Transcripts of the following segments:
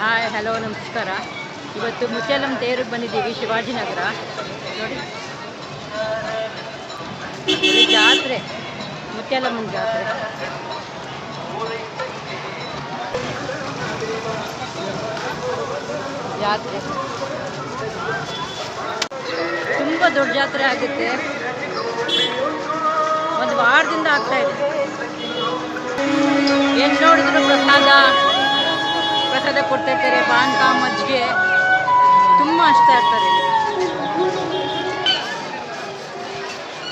Hi hello ನಮಸ್ಕಾರ. ಇವತ್ತು ಮುತ್ಯಾಲಮ್ಮ ತೇರಿಗೆ ಬಂದಿದ್ದೀವಿ, ಶಿವಾಜಿನಗರ. ನೋಡಿ, ಇಲ್ಲಿ ಜಾತ್ರೆ, ಮುತ್ಯಾಲಮ್ಮನ ಜಾತ್ರೆ. ಜಾತ್ರೆ ತುಂಬ ದೊಡ್ಡ ಜಾತ್ರೆ ಆಗುತ್ತೆ. ಒಂದು ವಾರದಿಂದ ಆಗ್ತಾ ಇದೆ. ಏನು ನೋಡಿದ್ರು ಪ್ರಸಾದ ಕೊಡ್ತಿರ್ತಾರೆ. ಪಾನಕ, ಮಜ್ಜಿಗೆ ತುಂಬ ಹಚ್ತಾ ಇರ್ತಾರೆ.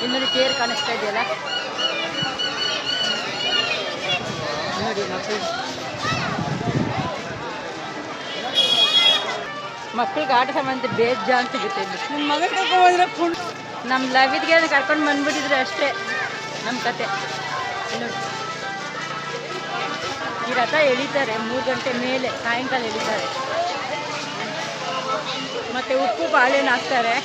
ಇನ್ನೊಂದು ತೇರು ಕಾಣಿಸ್ತಾ ಇದೆಯಲ್ಲ, ನೋಡಿ. ಮಕ್ಕಳಿಗೆ ಆಟ ಸಾಮಾನು ಬೇಜಾನ್ ಸಿಗುತ್ತೆ ಇಲ್ಲಿ. ನಿಮ್ಮ ಮಗ ಕರ್ಕೊಂಡು ನಮ್ಮ ಲವಿದ್ಗೆ ಕರ್ಕೊಂಡು ಬಂದ್ಬಿಟ್ಟಿದ್ರೆ ಅಷ್ಟೇ ನಮ್ಮ ಕತೆ. ನೋಡಿ, ಈ ರಥ ಎಳಿತಾರೆ 3 ಗಂಟೆ ಮೇಲೆ, ಸಾಯಂಕಾಲ ಎಳಿತಾರೆ. ಮತ್ತು ಉಪ್ಪು ಬಾಳೆಹಣ್ಣು ಹಾಕ್ತಾರೆ.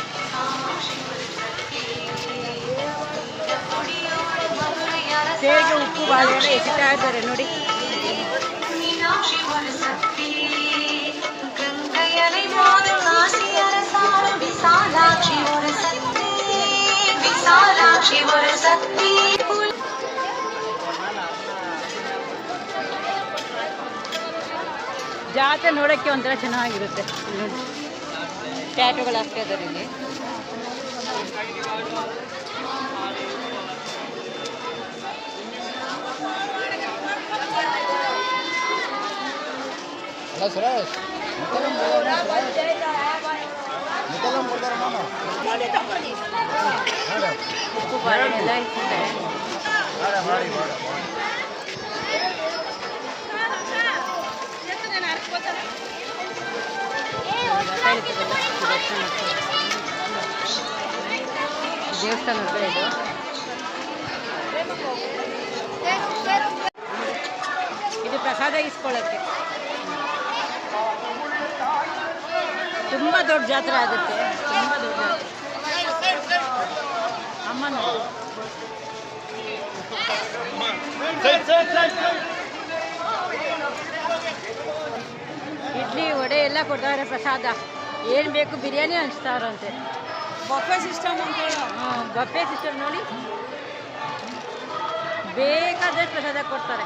ತೇರಿಗೆ ಉಪ್ಪು ಬಾಳೆಹಣ್ಣು ಎಸಿತಾ ಇದ್ದಾರೆ ನೋಡಿ. ಜಾತ್ರೆ ನೋಡೋಕ್ಕೆ ಒಂಥರ ಚೆನ್ನಾಗಿರುತ್ತೆ. ನೋಡಿ, ಟ್ಯಾಟುಗಳು ಹಾಕ್ತಾ ಇದ್ದಾರೆ ಇಲ್ಲಿ. ಉಪ್ಪು ಬಾಳೆಹಣ್ಣೆಲ್ಲ ಇಟ್ಟಿದ್ದಾರೆ. ದೇವಸ್ಥಾನ ಇದು. ಇದು ಪ್ರಸಾದ ಇಸ್ಕೊಳ್ಳೋಕ್ಕೆ ತುಂಬ ದೊಡ್ಡ ಜಾತ್ರೆ ಆಗುತ್ತೆ. ತುಂಬ ದೊಡ್ಡ ಜಾತ್ರೆ. ಅಮ್ಮನ ಇಡ್ಲಿ ವಡೆ ಎಲ್ಲ ಕೊಡ್ತಾರೆ ಪ್ರಸಾದ. ಏನು ಬೇಕು ಬಿರಿಯಾನಿ ಹಂಚ್ತಾರಂತೆ. ಬಫೆ ಸಿಸ್ಟಮ್ ಅಂತ. ಬಫೆ ಸಿಸ್ಟಮ್ ನೋಡಿ, ಬೇಕಾದಷ್ಟು ಪ್ರಸಾದ ಕೊಡ್ತಾರೆ.